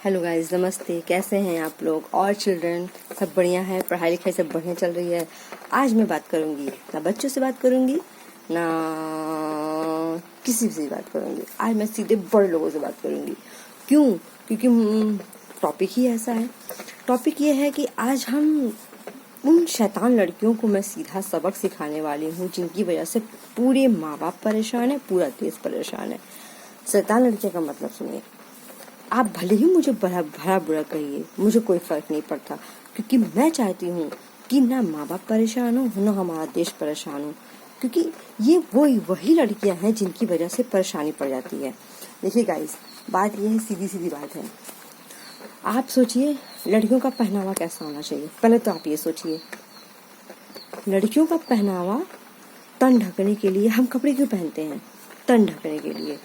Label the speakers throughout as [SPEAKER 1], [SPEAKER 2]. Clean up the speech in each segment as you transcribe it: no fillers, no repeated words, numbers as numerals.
[SPEAKER 1] Hello guys, नमस्ते। कैसे हैं आप लोग और चिल्ड्रन? सब बढ़िया है, पढ़ाई लिखाई सब बढ़िया चल रही है। आज मैं बात करूंगी ना बच्चों से बात करूंगी ना किसी से बात करूंगी। आज मैं सीधे बड़े लोगों से बात करूंगी। क्यों? क्योंकि टॉपिक ही ऐसा है। टॉपिक ये है कि आज हम उन शैतान लड़कियों को मैं सीधा सबक सिखाने वाली हूँ जिनकी वजह से पूरे माँ बाप परेशान है, पूरा देश परेशान है। शैतान लड़कियों का मतलब सुनिए। आप भले ही मुझे भला बुरा कहिए, मुझे कोई फर्क नहीं पड़ता, क्योंकि मैं चाहती हूँ कि ना माँ बाप परेशान हो ना हमारा देश परेशान हो, क्योंकि ये वही लड़कियां हैं जिनकी वजह से परेशानी पड़ जाती है। देखिए गाइस, बात ये है, सीधी सीधी बात है। आप सोचिए लड़कियों का पहनावा कैसा होना चाहिए। पहले तो आप ये सोचिए, लड़कियों का पहनावा तन ढकने के लिए हम कपड़े क्यों पहनते हैं? तन ढकने के लिए।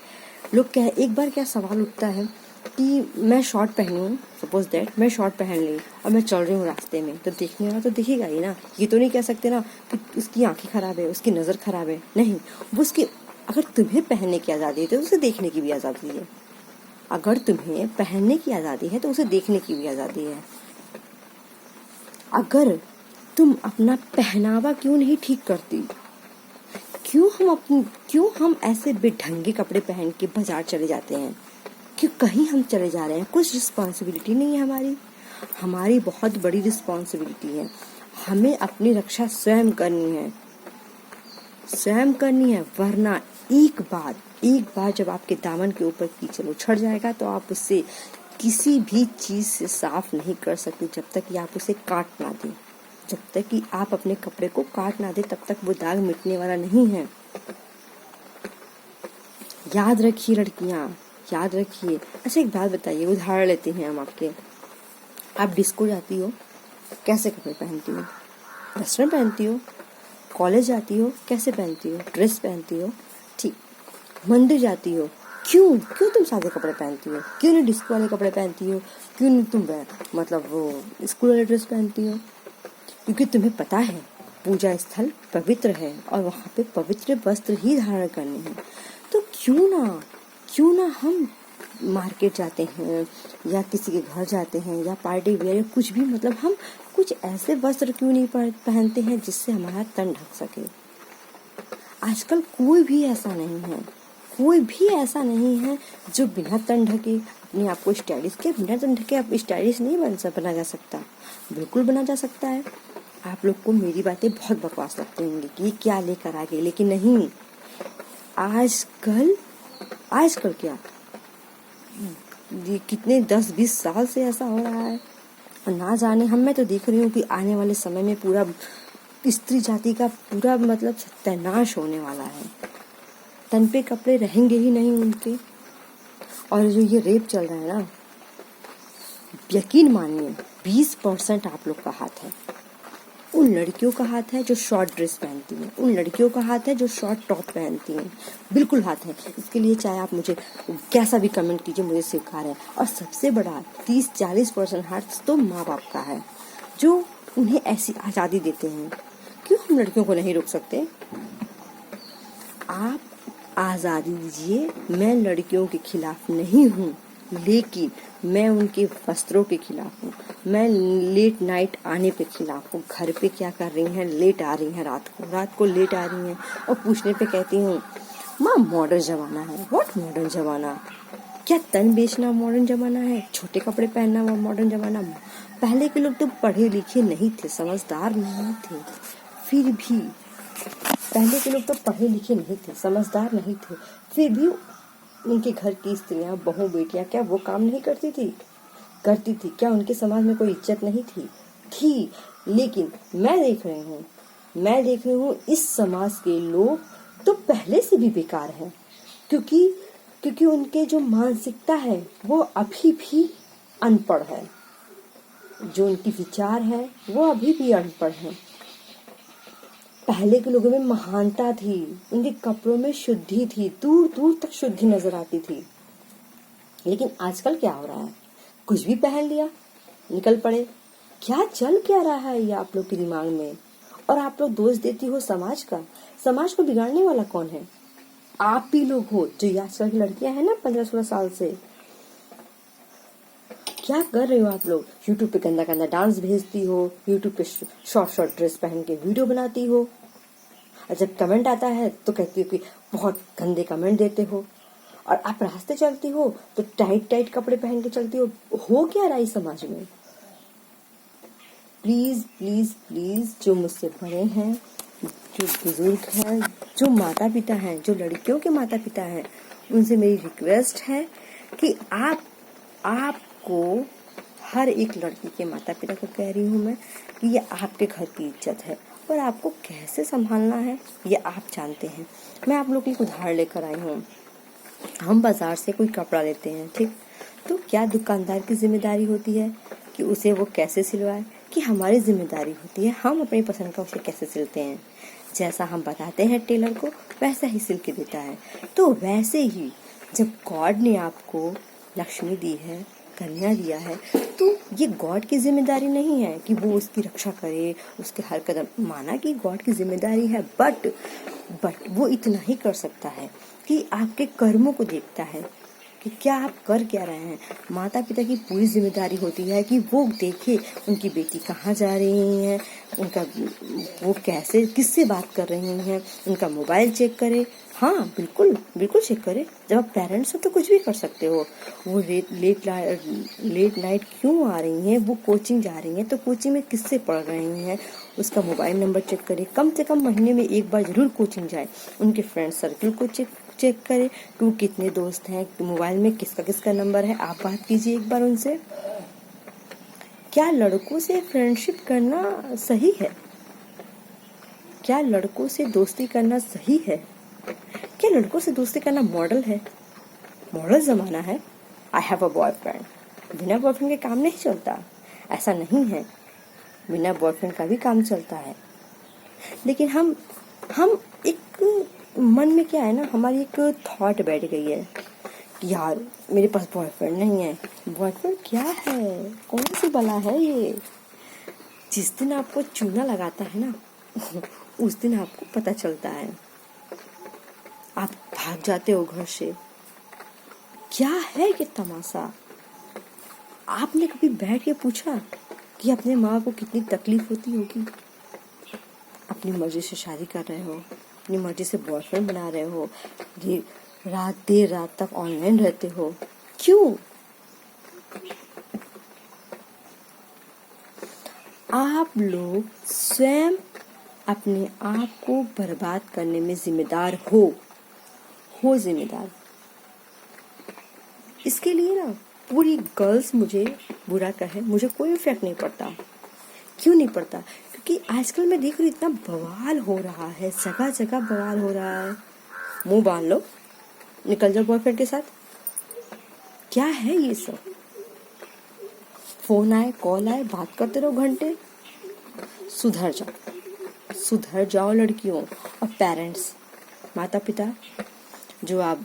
[SPEAKER 1] लोग एक बार क्या सवाल उठता है कि मैं शॉर्ट पहनूं, सपोज दैट मैं शॉर्ट पहन ली और मैं चल रही हूँ रास्ते में, तो देखने वाला तो दिखेगा ही ना। ये तो नहीं कह सकते ना कि उसकी आंखें खराब है, उसकी नज़र खराब है। नहीं, वो उसकी, अगर तुम्हें पहनने की आज़ादी है तो उसे देखने की भी आज़ादी है। अगर तुम्हें पहनने की आज़ादी है तो उसे देखने की भी आज़ादी है। अगर तुम अपना पहनावा क्यों नहीं ठीक करती? क्यों हम ऐसे बेढंगे कपड़े पहन के बाजार चले जाते हैं? कि कहीं हम चले जा रहे हैं, कुछ रिस्पॉन्सिबिलिटी नहीं है हमारी बहुत बड़ी रिस्पॉन्सिबिलिटी है। हमें अपनी रक्षा स्वयं करनी है, वरना एक बार जब आपके दामन के ऊपर कीचड़ उछड़ जाएगा तो आप उससे किसी भी चीज से साफ नहीं कर सकते जब तक कि आप उसे काट ना दें। जब तक कि आप अपने कपड़े को काट ना दे तब तक वो दाग मिटने वाला नहीं है। याद रखिए लड़कियां, याद रखिए। अच्छा, एक बात बताइए, उदाहरण लेते हैं हम आपके। आप डिस्को जाती हो, कैसे कपड़े पहनती हो? वेस्टर्न पहनती हो। कॉलेज जाती हो, कैसे पहनती हो? ड्रेस पहनती हो, ठीक। मंदिर जाती हो, क्यों तुम सादे कपड़े पहनती हो? क्यों नहीं डिस्को वाले कपड़े पहनती हो? क्यों नहीं तुम मतलब वो स्कूल वाले ड्रेस पहनती हो? क्योंकि तुम्हें पता है पूजा स्थल पवित्र है और वहाँ पे पवित्र वस्त्र ही धारण करने हैं। तो क्यों ना हम मार्केट जाते हैं या किसी के घर जाते हैं या पार्टी वेयर या कुछ भी, मतलब हम कुछ ऐसे वस्त्र क्यों नहीं पहनते हैं जिससे हमारा तन ढक सके। आजकल कोई भी ऐसा नहीं है जो बिना तन ढके अपने आप को स्टाइलिश के। बिना तन ढके आप स्टाइलिश नहीं बना जा सकता। बिल्कुल बना जा सकता है। आप लोग को मेरी बातें बहुत बकवास लगती होंगी कि ये क्या लेकर आ गई, लेकिन नहीं। आजकल क्या, ये कितने 10-20 साल से ऐसा हो रहा है और ना जाने मैं तो देख रही हूँ कि आने वाले समय में पूरा स्त्री जाति का पूरा मतलब सत्यानाश होने वाला है। तन पे कपड़े रहेंगे ही नहीं उनके। और जो ये रेप चल रहा है ना, यकीन मानिए 20% आप लोग का हाथ है। उन लड़कियों का हाथ है जो शॉर्ट ड्रेस पहनती हैं, उन लड़कियों का हाथ है जो शॉर्ट टॉप पहनती हैं। बिल्कुल हाथ है। इसके लिए चाहे आप मुझे कैसा भी कमेंट कीजिए, मुझे स्वीकार है। और सबसे बड़ा 30-40% हाथ तो माँ बाप का है जो उन्हें ऐसी आज़ादी देते हैं। क्यों हम लड़कियों को नहीं रोक सकते? आप आज़ादी दीजिए। मैं लड़कियों के खिलाफ नहीं हूँ, लेकिन मैं उनके वस्त्रों के खिलाफ हूँ। मैं लेट नाइट आने पे खिलाफ हूँ। घर पे क्या कर रही हैं? लेट आ रही हैं, रात को लेट आ रही हैं और पूछने पे कहती हूँ माँ मॉडर्न जमाना है। व्हाट मॉडर्न जमाना? क्या तन बेचना मॉडर्न जमाना है? छोटे कपड़े पहनना वो मॉडर्न जमाना? पहले के लोग तो पढ़े लिखे नहीं थे, समझदार नहीं थे। फिर भी पहले के लोग तो पढ़े लिखे नहीं थे, समझदार नहीं थे, फिर भी उनके घर की स्त्रियां, बहू, बेटियां क्या वो काम नहीं करती थी? क्या उनके समाज में कोई इज्जत नहीं थी? लेकिन मैं देख रही हूँ इस समाज के लोग तो पहले से भी बेकार हैं, क्योंकि उनके जो मानसिकता है वो अभी भी अनपढ़ है। जो उनकी विचार है वो अभी भी अनपढ़ है। पहले के लोगों में महानता थी, उनके कपड़ों में शुद्धि थी, दूर दूर तक शुद्धि नजर आती थी। लेकिन आजकल क्या हो रहा है? कुछ भी पहन लिया, निकल पड़े। क्या चल क्या रहा है ये आप लोग के दिमाग में? और आप लोग दोष देती हो समाज का। समाज को बिगाड़ने वाला कौन है? आप भी लोग हो। जो आजकल की लड़कियां हैं ना 15-16 साल से, क्या कर रहे हो आप लोग? यूट्यूब पे गंदा गंदा डांस भेजती हो, यूट्यूब पे शॉर्ट शॉर्ट ड्रेस पहन के वीडियो बनाती हो, और जब कमेंट आता है तो कहती हो कि बहुत गंदे कमेंट देते हो, और आप रास्ते चलती हो तो टाइट टाइट कपड़े पहन के चलती हो क्या रहा है समाज में? प्लीज प्लीज प्लीज, जो मुझसे बड़े हैं, जो बुजुर्ग हैं, जो माता पिता हैं, जो लड़कियों के माता पिता हैं, उनसे मेरी रिक्वेस्ट है कि आपको, हर एक लड़की के माता पिता को कह रही हूँ मैं, कि ये आपके घर की इज्जत है और आपको कैसे संभालना है ये आप जानते हैं। मैं आप लोग की उदाहरण लेकर आई हूँ। हम बाजार से कोई कपड़ा लेते हैं, ठीक, तो क्या दुकानदार की जिम्मेदारी होती है कि उसे वो कैसे सिलवाए? कि हमारी जिम्मेदारी होती है हम अपनी पसंद का उसे कैसे सिलते हैं। जैसा हम बताते हैं टेलर को वैसा ही सिल के देता है। तो वैसे ही जब गॉड ने आपको लक्ष्मी दी है, कन्या दिया है, तो ये गॉड की जिम्मेदारी नहीं है कि वो उसकी रक्षा करे, उसके हर कदम, माना कि गॉड की जिम्मेदारी है, बट वो इतना ही कर सकता है कि आपके कर्मों को देखता है कि क्या आप कर क्या रहे हैं। माता पिता की पूरी जिम्मेदारी होती है कि वो देखे उनकी बेटी कहाँ जा रही है, उनका वो कैसे किससे बात कर रही हैं, उनका मोबाइल चेक करे। हाँ, बिल्कुल बिल्कुल चेक करे। जब आप पेरेंट्स हो तो कुछ भी कर सकते हो। वो लेट नाइट क्यों आ रही हैं, वो कोचिंग जा रही हैं तो कोचिंग में किससे पढ़ रही हैं, उसका मोबाइल नंबर चेक करे। कम से कम महीने में एक बार जरूर कोचिंग जाए, उनके फ्रेंड सर्कल को चेक करे, टू कितने दोस्त हैं, मोबाइल में किसका किसका नंबर है, आप बात कीजिए एक बार उनसे। क्या लड़कों से फ्रेंडशिप करना सही है? क्या लड़कों से दोस्ती करना सही है? क्या लड़कों से दोस्ती करना मॉडल है? मॉडल जमाना है। I have a boyfriend. बिना बॉयफ्रेंड के काम नहीं चलता, ऐसा नहीं है। बिना बॉयफ्रेंड का भी काम चलता है। लेकिन हम एक मन में क्या है ना, हमारी एक थॉट बैठ गई है कि यार मेरे पास बॉयफ्रेंड नहीं है। बॉयफ्रेंड क्या है, कौन सी बला है ये? जिस दिन आपको चूना लगाता है ना उस दिन आपको पता चलता है। आप भाग जाते हो घर से। क्या है ये तमाशा? आपने कभी बैठ के पूछा कि अपने माँ को कितनी तकलीफ होती होगी? अपनी मर्जी से शादी कर रहे हो, अपनी मर्जी से बॉयफ्रेंड बना रहे हो, देर रात तक ऑनलाइन रहते हो, क्यों? आप लोग स्वयं अपने आप को बर्बाद करने में जिम्मेदार हो जिम्मेदार। इसके लिए ना पूरी गर्ल्स मुझे बुरा कहे, मुझे कोई इफेक्ट नहीं पड़ता। क्यों नहीं पड़ता? क्योंकि आजकल मैं देख रही हूँ इतना बवाल हो रहा है, जगह जगह बवाल हो रहा है। मुंह बांध लो, निकल जाओ बॉयफ्रेंड के साथ। क्या है ये सब? फोन आए, कॉल आए, बात करते रहो घंटे। सुधर जाओ लड़कियों। और पेरेंट्स, माता पिता, जो आप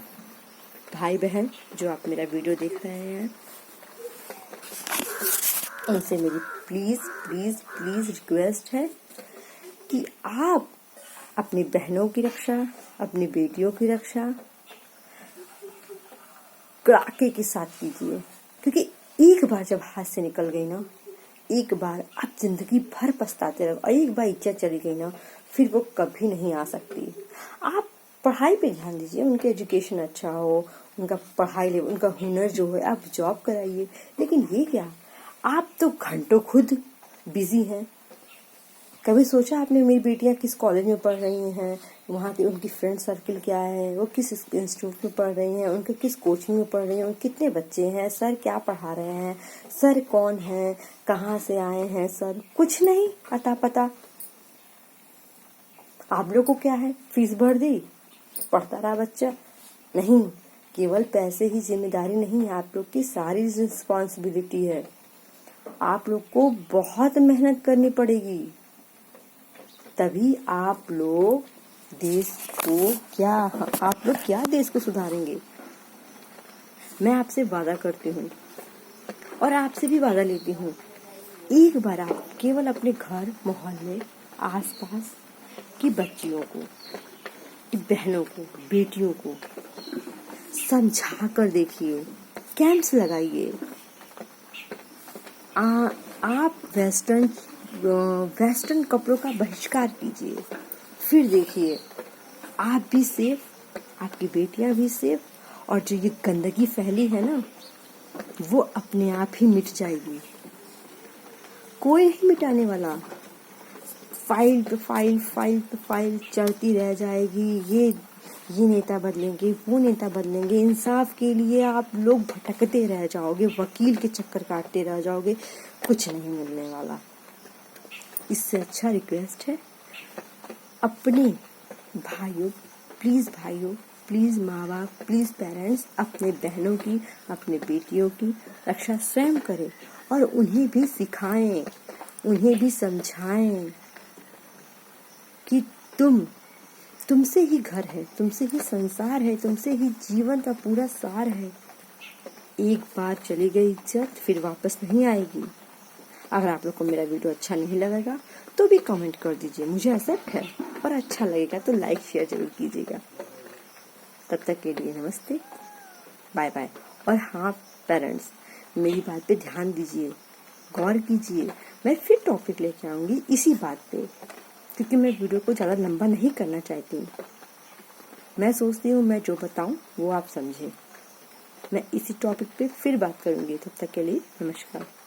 [SPEAKER 1] भाई बहन जो आप मेरा वीडियो देख रहे हैं, उनसे मेरी प्लीज प्लीज प्लीज रिक्वेस्ट है कि आप अपनी बहनों की रक्षा, अपनी बेटियों की रक्षा कड़ाके के साथ कीजिए। क्योंकि एक बार जब हाथ से निकल गई ना, एक बार आप जिंदगी भर पछताते रहो, और एक बार इज्जत चली गई ना, फिर वो कभी नहीं आ सकती। आप पढ़ाई पे ध्यान दीजिए, उनके एजुकेशन अच्छा हो, उनका पढ़ाई लेवल, उनका हुनर जो है आप जॉब कराइए। लेकिन ये क्या, आप तो घंटों खुद बिजी हैं। कभी सोचा आपने मेरी बेटियां किस कॉलेज में पढ़ रही हैं, वहाँ की उनकी फ्रेंड सर्किल क्या है, वो किस इंस्टीट्यूट में पढ़ रही हैं, उनके किस कोचिंग में पढ़ रही हैं, कितने बच्चे हैं, सर क्या पढ़ा रहे हैं, सर कौन है, कहाँ से आए हैं सर? कुछ नहीं अता पता। आप लोग को क्या है, फीस भर दी, पढ़ता रहा बच्चा? नहीं, केवल पैसे ही जिम्मेदारी नहीं, आप लोग की सारी रिस्पॉन्सिबिलिटी है। आप लोग को बहुत मेहनत करनी पड़ेगी, तभी आप लोग क्या देश को सुधारेंगे। मैं आपसे वादा करती हूँ और आपसे भी वादा लेती हूँ, एक बार आप केवल अपने घर मोहल्ले आसपास की बच्चियों को, की बहनों को, बेटियों को समझा कर देखिए, कैंप्स लगाइए, आप वेस्टर्न कपड़ों का बहिष्कार कीजिए, फिर देखिए आप भी सेफ, आपकी बेटियां भी सेफ, और जो ये गंदगी फैली है ना वो अपने आप ही मिट जाएगी। कोई नहीं मिटाने वाला। फाइल पे फाइल, फाइल पे फाइल चलती रह जाएगी। ये नेता बदलेंगे, वो नेता बदलेंगे, इंसाफ के लिए आप लोग भटकते रह जाओगे, वकील के चक्कर काटते रह जाओगे, कुछ नहीं मिलने वाला। इससे अच्छा रिक्वेस्ट है, अपने भाइयों प्लीज माँ बाप, प्लीज पेरेंट्स, अपने बहनों की, अपने बेटियों की रक्षा स्वयं करें और उन्हें भी सिखाएं, उन्हें भी समझाएं कि तुमसे ही घर है, तुमसे ही संसार है, तुमसे ही जीवन का पूरा सार है। एक बार चली गई इज्जत फिर वापस नहीं आएगी। अगर आप लोग को मेरा वीडियो अच्छा नहीं लगेगा तो भी कमेंट कर दीजिए, मुझे एक्सेप्ट है, और अच्छा लगेगा तो लाइक शेयर जरूर कीजिएगा। तब तक के लिए नमस्ते, बाय बाय। और हाँ पेरेंट्स, मेरी बात पे ध्यान दीजिए, गौर कीजिए। मैं फिर टॉपिक लेके आऊंगी इसी बात पे, क्योंकि मैं वीडियो को ज़्यादा लंबा नहीं करना चाहती हूँ। मैं सोचती हूँ मैं जो बताऊँ वो आप समझें। मैं इसी टॉपिक पे फिर बात करूँगी। तब तक के लिए नमस्कार।